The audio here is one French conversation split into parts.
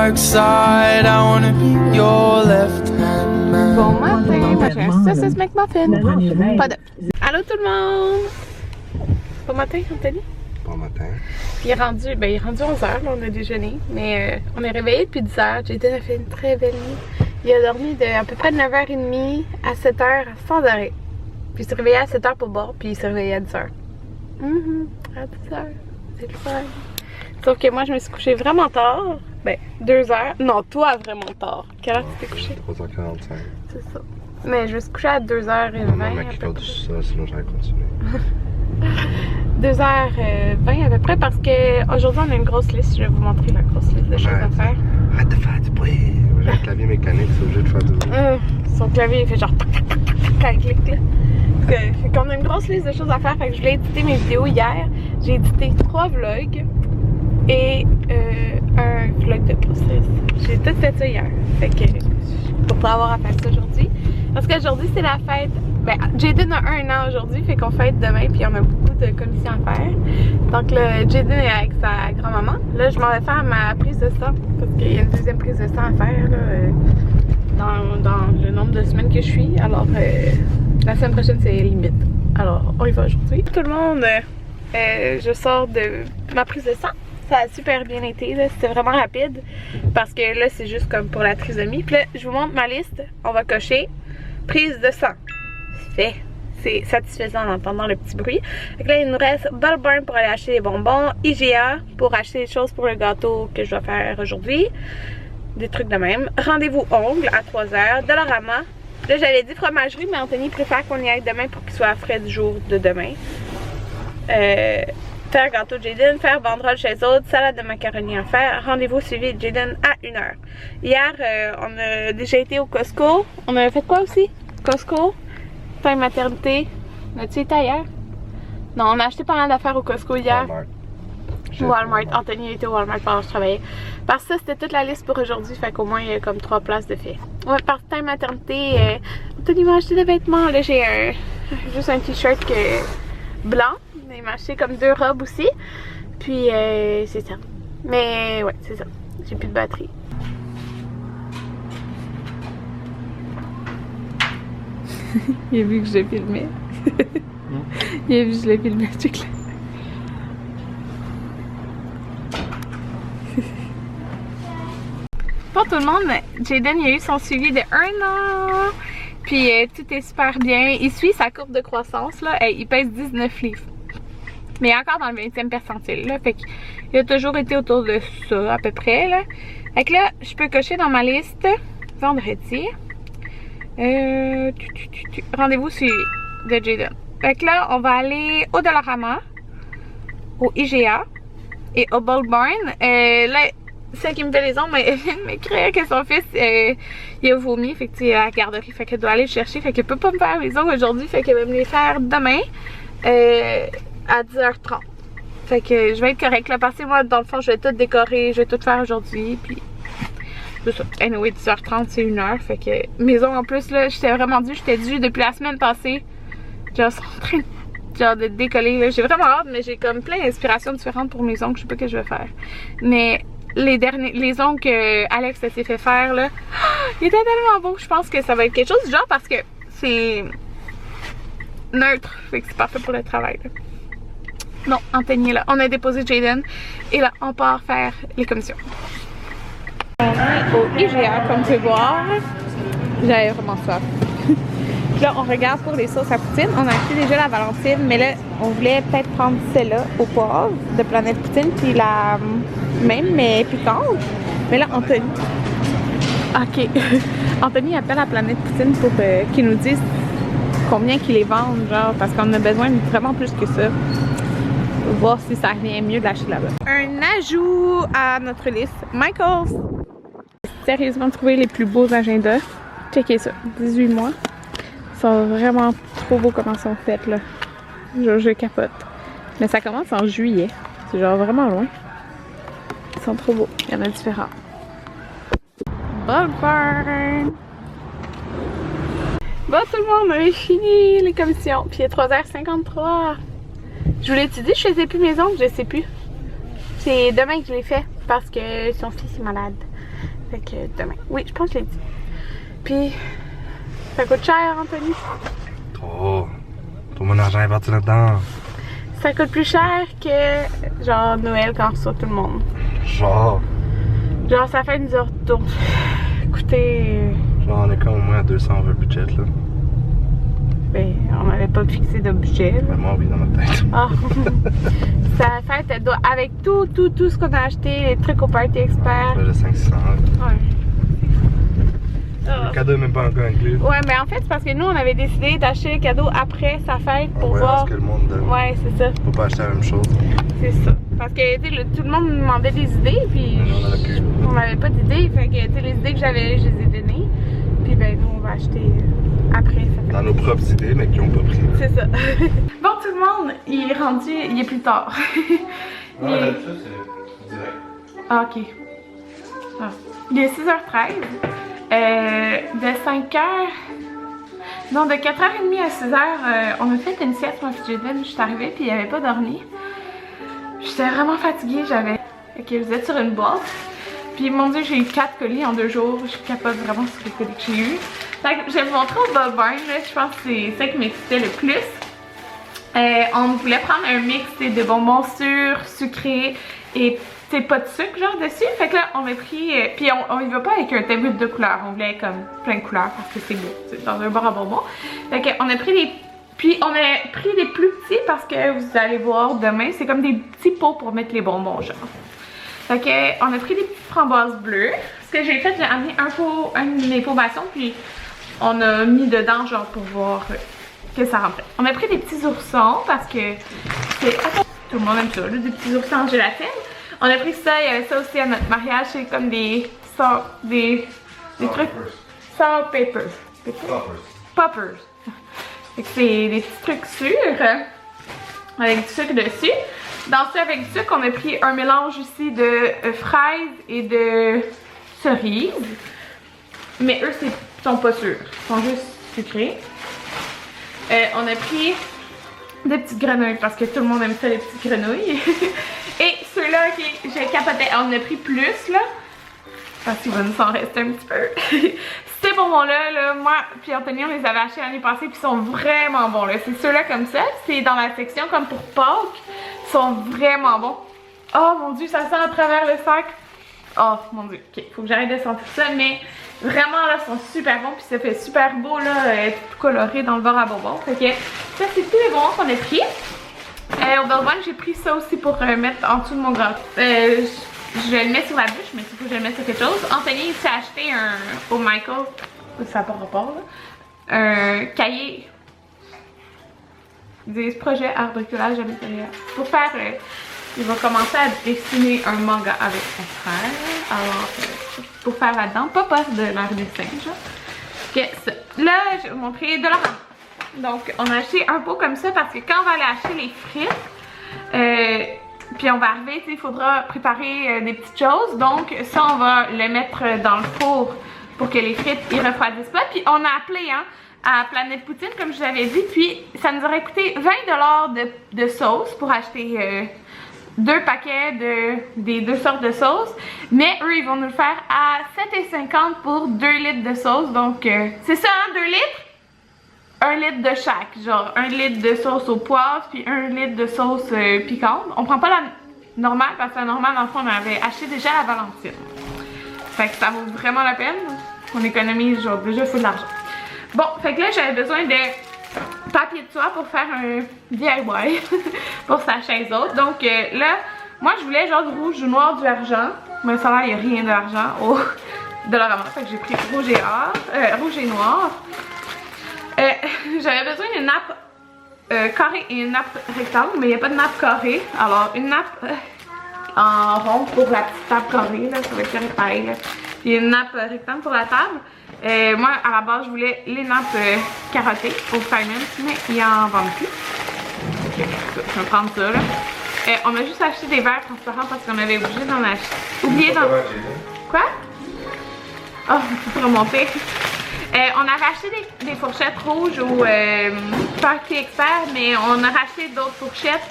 dark side. I wanna be your left hand man. Bon matin, moi j'ai un saucisse McMuffin. Pas d'œuf. Allô tout le monde! Bon matin, Anthony? Bon matin. Il est rendu 11h, là, on a déjeuné. Mais on est réveillé depuis 10h. Jaden a fait une très belle nuit. Il a dormi de à peu près de 9h30 à 7h sans arrêt. Puis il s'est réveillé à 7h pour boire, puis il s'est réveillé à 10h. À 10h. C'est le fun. Sauf que moi, je me suis couchée vraiment tard. Ben, 2h. Non, toi, vraiment tard. Quelle heure tu t'es couchée? 3h45. C'est ça. Mais je me suis couchée à 2h20. Maman m'a quitté du sol, sinon j'aurais continué. 2h20 à peu près parce que aujourd'hui on a une grosse liste. Je vais vous montrer la grosse liste de choses à faire. Arrête de faire du bruit. J'ai un clavier mécanique, c'est obligé de faire du bruit. Son clavier il fait genre tac clic là. Fait qu'on a une grosse liste de choses à faire. Fait que je voulais éditer mes vidéos hier. J'ai édité 3 vlogs et un vlog de grossesse. J'ai tout fait ça hier. Fait que pour pas avoir à faire ça aujourd'hui. Parce qu'aujourd'hui c'est la fête. Ben, Jaden a 1 an aujourd'hui, fait qu'on fête demain, puis on a beaucoup de commissions à faire. Donc là, Jaden est avec sa grand-maman. Là, je m'en vais faire ma prise de sang, parce qu'il y a une deuxième prise de sang à faire, là, dans le nombre de semaines que je suis. Alors, la semaine prochaine, c'est limite. Alors, on y va aujourd'hui. Tout le monde, je sors de ma prise de sang. Ça a super bien été, c'était vraiment rapide, parce que là, c'est juste comme pour la trisomie. Puis là, je vous montre ma liste. On va cocher prise de sang. Fait. C'est satisfaisant en entendant le petit bruit. Donc là, il nous reste Ball Barn pour aller acheter des bonbons, IGA pour acheter des choses pour le gâteau que je dois faire aujourd'hui, des trucs de même. Rendez-vous ongles à 3h, Dollarama. Là, j'avais dit fromagerie, mais Anthony préfère qu'on y aille demain pour qu'il soit frais du jour de demain. Faire gâteau de Jaden, faire banderole chez autres, salade de macaroni à faire. Rendez-vous suivi de Jaden à 1h. Hier, on a déjà été au Costco. On a fait quoi aussi? Costco. Fin maternité. As-tu été ailleurs? Non, on a acheté pas mal d'affaires au Costco hier. Walmart. Anthony a été au Walmart pendant que je travaillais. Parce que ça, c'était toute la liste pour aujourd'hui. Fait qu'au moins, il y a comme 3 places de fait. Ouais, par fin maternité, Anthony m'a acheté des vêtements. Là, j'ai juste un t-shirt blanc. Il m'a acheté comme 2 robes aussi. Puis, c'est ça. Mais, ouais, c'est ça. J'ai plus de batterie. Il a vu que je l'ai filmé. Il a vu que je l'ai filmé, check là. Pour tout le monde, Jaden il a eu son suivi de 1 an. Puis tout est super bien. Il suit sa courbe de croissance là. Il pèse 19 livres. Mais il est encore dans le 20e percentile là. Fait qu'il a toujours été autour de ça à peu près là. Fait que là, je peux cocher dans ma liste vendredi. Rendez-vous suivi de Jaden. Fait que là, on va aller au Dollarama, au IGA et au Ball Barn. Là, celle qui me fait les ongles vient de m'écrire que son fils il a vomi, fait que tu es à la garderie, fait qu'elle doit aller le chercher, fait qu'elle peut pas me faire les ongles aujourd'hui, fait qu'elle va me les faire demain à 10h30. Fait que je vais être correcte là, parce que moi, dans le fond, je vais tout décorer, je vais tout faire aujourd'hui, puis c'est ça. Anyway, 10h30, c'est 1h. Fait que mes ongles en plus, là, j'étais vraiment due. J'étais due depuis la semaine passée. Genre, sont en train de décoller. J'ai vraiment hâte, mais j'ai comme plein d'inspirations différentes pour mes ongles. Je sais pas ce que je vais faire. Mais les ongles que Alex s'est fait faire, là, ils étaient tellement beaux. Je pense que ça va être quelque chose du genre parce que c'est neutre. Fait que c'est parfait pour le travail, là. Bon, Anthony est là. On a déposé Jaden. Et là, on part faire les commissions. Au IGA, comme tu peux voir, j'avais vraiment soif. Puis là, on regarde pour les sauces à poutine. On a acheté déjà la Valentine, mais là, on voulait peut-être prendre celle-là au poivre de Planète Poutine, puis la même, mais piquante. Mais là, Anthony. Ok. Anthony appelle à Planète Poutine pour qu'ils nous disent combien qu'ils les vendent, genre, parce qu'on a besoin de vraiment plus que ça. Voir si ça revient mieux d'acheter là-bas. Un ajout à notre liste, Michaels. Sérieusement trouvé les plus beaux agendas. Checkez ça, 18 mois. Ils sont vraiment trop beaux comment ils sont faits là. Je capote. Mais ça commence en juillet. C'est genre vraiment loin. Ils sont trop beaux. Il y en a différents. Ball Barn. Bon tout le monde, on a fini les commissions. Puis il est 3h53. Je vous l'ai dit, je faisais plus mes ongles, je sais plus. C'est demain que je les fais parce que son fils est malade. Fait que demain. Oui, je pense que je l'ai dit. Puis, ça coûte cher, Anthony? Trop. Tout mon argent est parti là-dedans. Ça coûte plus cher que, genre, Noël quand on reçoit tout le monde. Genre, Ça fait nous retourne. Écoutez, on est comme au moins à 200 over budget là. ben, on n'avait pas fixé de budget, là. Mais moi, oui, dans ma tête. Ah. Sa fête, elle doit, avec tout ce qu'on a acheté, les trucs au Party Expert. Le 500. Ouais. Le cadeau est même pas encore inclus. Ouais, mais en fait, c'est parce que nous, on avait décidé d'acheter le cadeau après sa fête pour On verra voir. ce que le monde donne. Ouais, c'est ça. Faut pas acheter la même chose. C'est ça. Parce que, tu sais, tout le monde nous demandait des idées, puis On en a plus. on n'avait pas d'idées. Fait que, tu sais, les idées que j'avais, je les ai données. Puis, ben, nous, on va acheter après sa fête. Dans nos propres idées, mais qui ont pas pris. C'est ça. Bon, tout le monde, il est rendu, il est plus tard. Il est- ça, c'est direct. Ah, ok. Ah. Il est 6h13. De 5h. Non, de 4h30 à 6h, on a fait une sieste, moi, puis Jaden. Je suis arrivée, puis il avait pas dormi. J'étais vraiment fatiguée, j'avais. Ok, vous êtes sur une boîte. Puis, mon Dieu, j'ai eu 4 colis en 2 jours. Je capote vraiment sur les colis que j'ai eu. Fait que je vais vous montrer au Bob Barn, là. Je pense que c'est ça qui m'excitait le plus. On voulait prendre un mix de bonbons sûrs, sucrés et pas de sucre genre dessus. Fait que là on a pris, puis on y va pas avec un thème de couleurs, on voulait comme plein de couleurs parce que c'est beau, dans un bar à bonbons. Fait que on a pris des, puis on a pris des plus petits parce que vous allez voir demain, c'est comme des petits pots pour mettre les bonbons genre. Fait que on a pris des petites framboises bleues. Ce que j'ai fait, j'ai amené un de mes pots maçons puis on a mis dedans genre pour voir que ça rentrait. On a pris des petits oursons parce que c'est... Tout le monde aime ça, là, des petits oursons en gélatine. On a pris ça, il y avait ça aussi à notre mariage, c'est comme des trucs... Sour paper. Poppers. Fait que c'est des petits trucs sûrs avec du sucre dessus. Dans ça, avec du sucre, on a pris un mélange aussi de fraises et de cerises. Mais eux, ils sont pas sûrs. Ils sont juste sucrés. On a pris des petites grenouilles parce que tout le monde aime ça, les petites grenouilles. Et ceux-là, ok, j'ai capoté. On a pris plus, là. Parce qu'il va nous en rester un petit peu. Ces bonbons-là, là, moi puis Anthony, on les avait achetés l'année passée puis ils sont vraiment bons, là. C'est ceux-là comme ça. C'est dans la section comme pour Pâques. Ils sont vraiment bons. Oh mon Dieu, ça sent à travers le sac. Oh mon Dieu, ok, faut que j'arrête de sentir ça. Mais vraiment, là, ils sont super bons. Puis ça fait super beau, là, tout coloré dans le bar à bonbons. Fait que ça, c'est tous les bonbons qu'on a pris. Au Belvan, j'ai pris ça aussi pour mettre en dessous de mon gâteau. Je le mets sur la bûche, mais il faut que je le mette sur quelque chose. Anthony s'est acheté au Michael, ça n'a pas rapport là, un cahier. Ils disent projet art bricolage à l'intérieur. Pour faire, il va commencer à dessiner un manga avec son frère. Alors, pour faire là-dedans, pas peur de l'art dessin, genre. Ok, ça. Là, je vais vous montrer de la rame. Donc, on a acheté un pot comme ça parce que quand on va aller acheter les frites, puis on va arriver, il faudra préparer des petites choses. Donc, ça, on va le mettre dans le four pour que les frites ils refroidissent pas. Puis, on a appelé à Planète Poutine, comme je vous l'avais dit. Puis, ça nous aurait coûté 20$ de sauce pour acheter 2 paquets des 2 sortes de sauce. Mais eux, ils vont nous le faire à 7,50 pour 2 litres de sauce. Donc, c'est ça, hein, 2 litres? 1 litre de chaque, genre 1 litre de sauce au poivre puis 1 litre de sauce piquante. On prend pas la normale parce que la normale, dans le fond, on avait acheté déjà la Valentine. Fait que ça vaut vraiment la peine. On économise genre déjà fou de l'argent. Bon, fait que là, j'avais besoin de papier de soie pour faire un DIY pour sa chaise haute. Donc là, moi, je voulais genre du rouge, du noir, du argent. Mais ça va, il n'y a rien d'argent au Dollarama. Fait que j'ai pris rouge et noir. J'avais besoin d'une nappe carrée et une nappe rectangle, mais il n'y a pas de nappe carrée. Alors, une nappe en rond pour la petite table carrée, là, ça va être pareil. Là. Puis une nappe rectangle pour la table. Moi, à la base, je voulais les nappes carottées au Simon, mais ils n'en vendent plus. Ok, je vais prendre ça, là. On a juste acheté des verres transparents parce qu'on avait oublié d'en... Quoi? Oh, il faut remonter. On avait acheté des fourchettes rouges au Party Expert, mais on a racheté d'autres fourchettes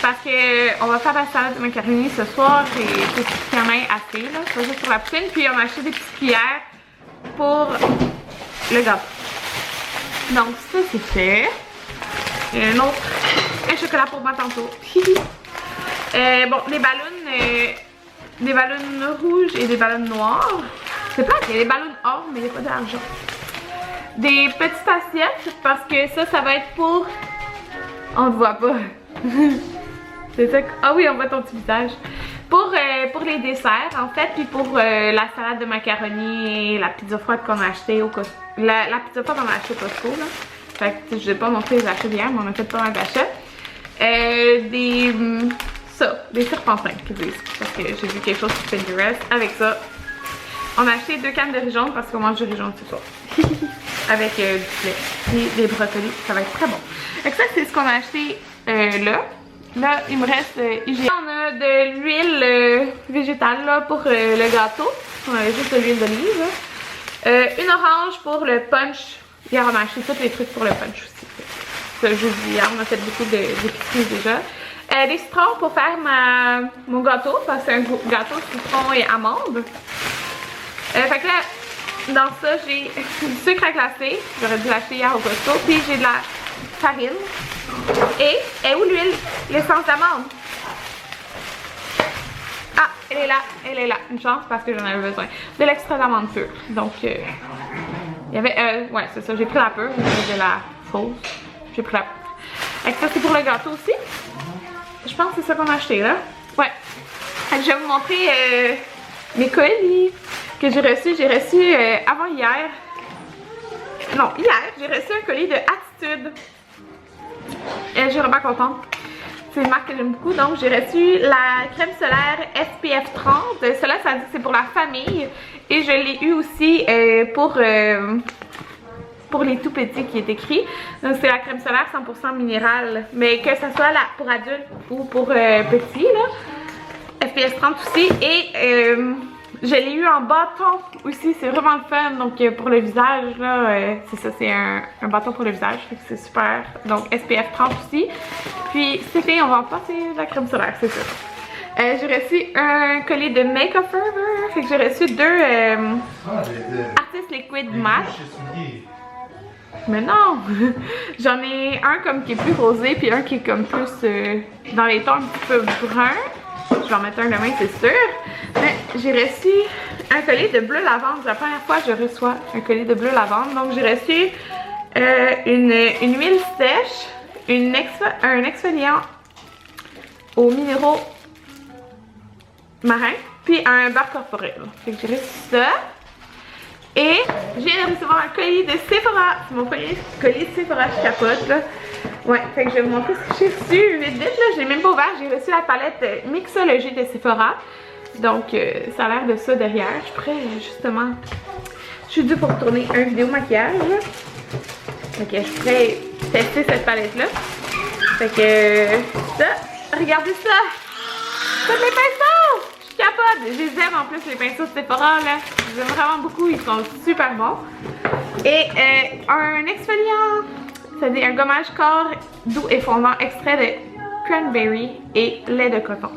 parce que on va faire la salade de macaroni ce soir et c'est quand même assez là, c'est juste pour la poutine. Puis on a acheté des petites cuillères pour le gâteau. Donc ça c'est fait. Et un autre, un chocolat pour moi tantôt. Bon, des ballons rouges et des ballons noirs. C'est pas qu'il y a des ballons or, mais il n'y a pas d'argent. Des petites assiettes, parce que ça va être pour... On ne voit pas. C'est ça que... Ah oui, on voit ton petit visage. Pour les desserts, en fait, puis pour la salade de macaroni et la pizza froide qu'on a acheté au Costco. La pizza froide qu'on a acheté au Costco, là. Fait que je ne vais pas montrer les achats d'hier, mais on a fait pas mal d'achats. Des serpentins qui disent, parce que j'ai vu quelque chose sur Pinterest. Avec ça, on a acheté 2 cannes de riz jaune parce qu'on mange du riz jaune ce soir. Avec du poulet et des brocolis, ça va être très bon. Donc ça, c'est ce qu'on a acheté là. Là, il me reste IGA. On a de l'huile végétale là, pour le gâteau. On avait juste de l'huile d'olive. Une orange pour le punch. Hier, on a acheté tous les trucs pour le punch aussi. Ça, jeudi, hier, on a fait beaucoup d'épiceries déjà. Des citrons pour faire mon gâteau, parce que c'est un gâteau citron et amande. Fait que là, dans ça, j'ai du sucre à glacer. J'aurais dû l'acheter hier au Costco. Puis j'ai de la farine. Et où l'huile? L'essence d'amande. Ah, elle est là. Une chance parce que j'en avais besoin. De l'extrait d'amande pure. Donc, il y avait, ouais, c'est ça. J'ai pris la pure. J'ai la fausse. J'ai pris la pure. Et ça, c'est pour le gâteau aussi. Je pense que c'est ça qu'on a acheté là. Ouais. Je vais vous montrer mes colis que j'ai reçus. J'ai reçu avant hier. Non, hier, j'ai reçu un colis de Attitude. Et je suis vraiment contente. C'est une marque que j'aime beaucoup. Donc, j'ai reçu la crème solaire SPF 30. Cela, ça dit que c'est pour la famille. Et je l'ai eu aussi pour les tout petits qui est écrit. Donc c'est la crème solaire 100% minérale, mais que ce soit là pour adultes ou pour petits là. FPS 30 aussi. Et je l'ai eu en bâton aussi, c'est vraiment le fun. Donc pour le visage là, c'est ça, c'est un bâton pour le visage, c'est super. Donc SPF 30 aussi. Puis c'était, on va en passer la crème solaire, c'est sûr. J'ai reçu un collier de Make-up Forever. Fait que j'ai reçu 2 Artist Liquid Matte. Mais non! J'en ai un comme qui est plus rosé, puis un qui est comme plus dans les tons un petit peu brun. Je vais en mettre un demain, c'est sûr. Mais j'ai reçu un collier de bleu lavande. C'est la première fois que je reçois un collier de bleu lavande. Donc j'ai reçu une huile sèche, un exfoliant aux minéraux marins, puis un beurre corporel. Fait que j'ai reçu ça. Et je viens de recevoir un colis de Sephora. C'est mon premier colis de Sephora, je capote là. Ouais, fait que je vais vous montrer ce que j'ai reçu vite là. Je l'ai même pas ouvert. J'ai reçu la palette Mixologie de Sephora. Donc ça a l'air de ça derrière. Je pourrais justement... Je suis due pour tourner un vidéo maquillage là. Fait que je pourrais tester cette palette là. Fait que... ça, regardez ça! Tous les pinceaux! Je capote! Je les aime en plus les pinceaux de Sephora là. Je les aime vraiment beaucoup, ils sont super bons. Et un exfoliant, c'est-à-dire un gommage corps doux et fondant extrait de cranberry et lait de coton.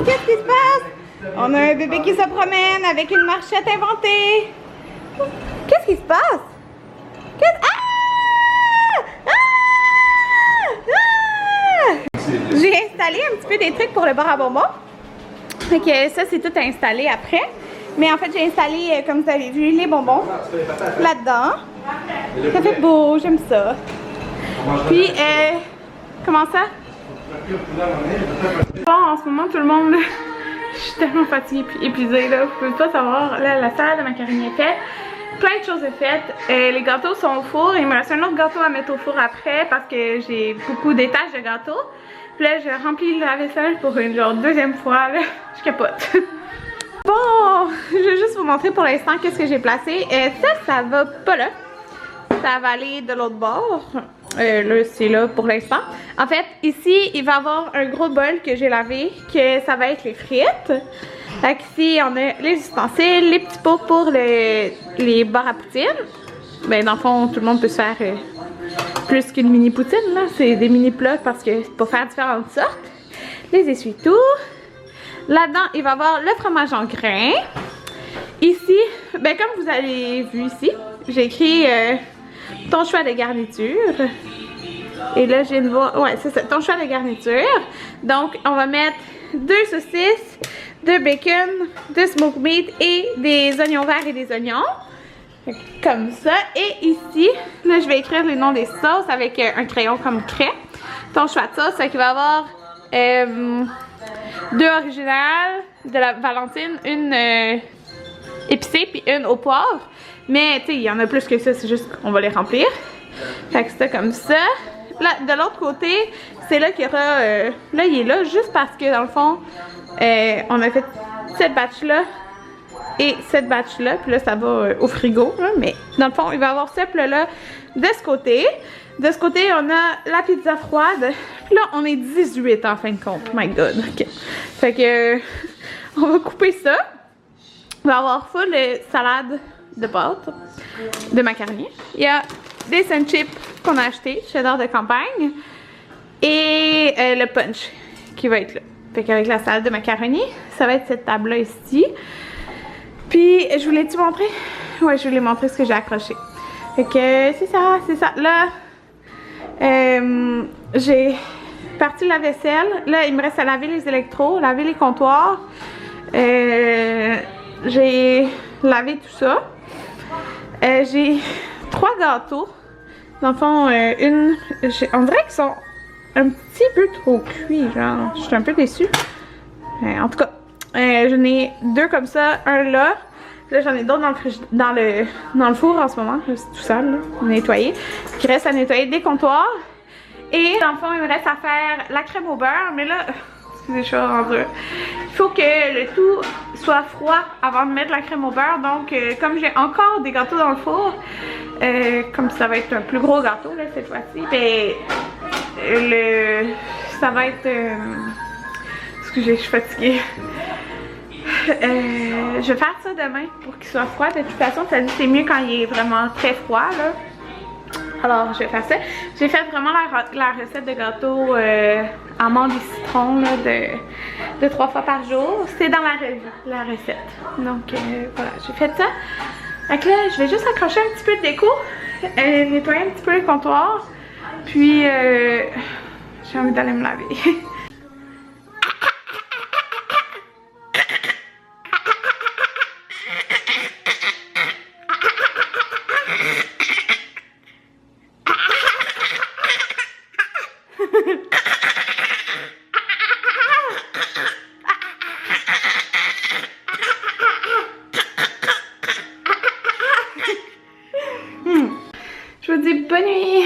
Qu'est-ce qui se passe? On a un bébé qui se promène avec une marchette inventée. Qu'est-ce qui se passe? J'ai installé un petit peu des trucs pour le bar à bonbons. Fait que ça, c'est tout installé après. Mais en fait, j'ai installé, comme vous avez vu, les bonbons là-dedans. Ça fait beau, j'aime ça. Puis, comment ça? Bon, en ce moment, tout le monde, je suis tellement fatiguée et épuisée là, vous pouvez pas savoir, là, la salade de macaroni est faite. plein de choses de faites. Les gâteaux sont au four. Il me reste un autre gâteau à mettre au four après parce que j'ai beaucoup d'étages de gâteaux. Puis là, je remplis la vaisselle pour une genre deuxième fois. Là. Je capote. Bon, je vais juste vous montrer pour l'instant qu'est-ce que j'ai placé. Ça va pas là. Ça va aller de l'autre bord. Là, c'est là pour l'instant. En fait, ici, il va y avoir un gros bol que j'ai lavé, que ça va être les frites. Fait qu'ici, on a les ustensiles, les petits pots pour les barres à poutine. Ben, dans le fond, tout le monde peut se faire plus qu'une mini poutine, là. C'est des mini plats parce que c'est pour faire différentes sortes. Les essuie-tout. Là-dedans, il va y avoir le fromage en grains. Ici, ben, comme vous avez vu ici, j'ai écrit ton choix de garniture. Et là, je viens de voir, ouais, c'est ça, ton choix de garniture. Donc, on va mettre 2 saucisses, 2 bacon, 2 smoked meat et des oignons verts et des oignons. Comme ça. Et ici, là, je vais écrire les noms des sauces avec un crayon comme craie. Ton choix de sauce, c'est qu'il va y avoir 2 originales de la Valentine, une épicée puis une au poivre. Mais, tu sais, il y en a plus que ça, c'est juste qu'on va les remplir. Fait que c'est comme ça. Là, de l'autre côté, c'est là qu'il y aura... là, il est là juste parce que, dans le fond, on a fait cette batch-là et cette batch-là. Puis là, ça va au frigo. Là, mais, dans le fond, il va y avoir ce plat-là de ce côté. De ce côté, on a la pizza froide. Puis là, on est 18 en fin de compte. My God. Okay. Fait que... on va couper ça. On va avoir full salade de pâtes, de macaroni. Il y a des sun chips qu'on a acheté, cheddar de campagne. Et le punch qui va être là. Fait qu'avec la salade de macaroni, ça va être cette table-là ici. Puis, je voulais-tu montrer? Ouais, je voulais montrer ce que j'ai accroché. Fait que c'est ça, c'est ça. Là, j'ai parti la vaisselle. Là, il me reste à laver les électros, laver les comptoirs. J'ai lavé tout ça. J'ai 3 gâteaux. Dans le fond, on dirait qu'ils sont un petit peu trop cuits, genre. Je suis un peu déçue. En tout cas, j'en ai 2 comme ça, un là. Là, j'en ai d'autres dans le four en ce moment. C'est tout sale, là, nettoyé. Il reste à nettoyer des comptoirs. Et dans le fond, il me reste à faire la crème au beurre. Mais là, excusez, je suis rendue. Il faut que le tout soit froid avant de mettre la crème au beurre. Donc, comme j'ai encore des gâteaux dans le four, comme ça va être un plus gros gâteau là, cette fois-ci, ben, ça va être... excusez, je suis fatiguée. Je vais faire ça demain pour qu'il soit froid. De toute façon, ça dit c'est mieux quand il est vraiment très froid là. Alors, je vais faire ça. J'ai fait vraiment la recette de gâteau amandes et citron là, de 3 fois par jour. C'est dans la revue, la recette. Donc, voilà, j'ai fait ça. Donc là, je vais juste accrocher un petit peu de déco, nettoyer un petit peu le comptoir. Puis, j'ai envie d'aller me laver. Je vous dis bonne nuit.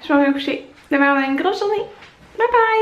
Je m'en vais me coucher. Demain on a une grosse journée. Bye bye.